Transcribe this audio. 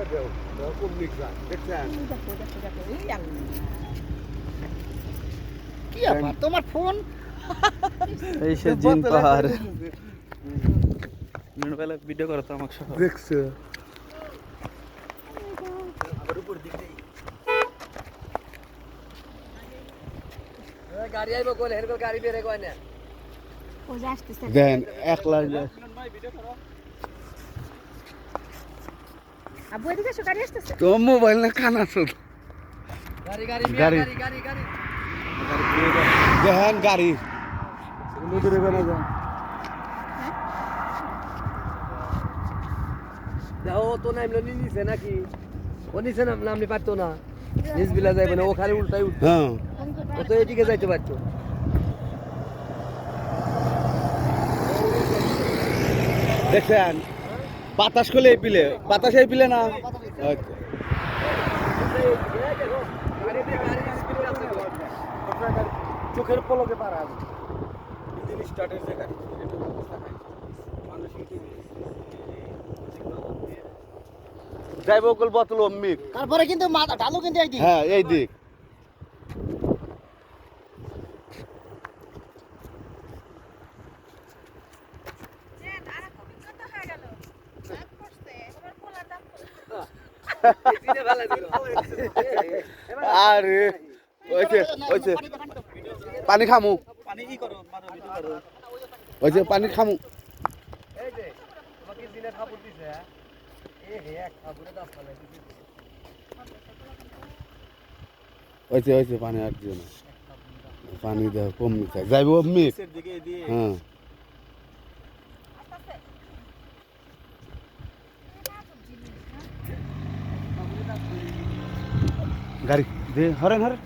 দেও কোন দিক যায় দেখছেন দেখো দেখো দেখো এই কি ব্যাপার তোমার ফোন এই সে জিন পাহাড় বেলা ভিডিও করো তো আমাকে সহ দেখছো গাড়ি আইব কোন হের গাড়ি বেরে কয় না ও যাচ্ছে দেন একলা আবু এদিকে এসো গাড়ি আসতেছে তো মোবাইল না কানা শুধু গাড়ি গাড়ি গাড়ি। গাড়ি গাড়ি গাড়ি দেখেন গাড়ি নদীরে বেনা যান দাও তো নামলো নিছে নাকি ও নিছে নামনি পারতো না নিজ বিলা যাইবে না ও খালি উল্টাই উল্টা হ্যাঁ ও তো এদিকে যাইতে পারতো দেখছেন বাতাস করলে এই পিলে বাতাস এই পিলে না আচ্ছা। চোখের পলকে পারা ইঞ্জিন স্টার্টের যে গাড়ি এটা অবস্থা নাই মানুষ যাইব কল বোতল মিক তারপরে কিন্তু মাথা ঢালু কিন্তু এই দিক হ্যাঁ এই দিক আরে ওইছে ওইছে পানি খামু পানি কি করো মারো ভিডিও করো ওইছে পানি খামু এই যে তোমাকে দিনে খাবার দিছে এ হে এক খাবারে 10 টাকা দিছে ওইছে ওইছে পানি আর দিও না পানি দেওয়া কম নিতে যাইব মিক নিচের দিকে দিয়ে হ্যাঁ গাড়ি দে হরেন হরেন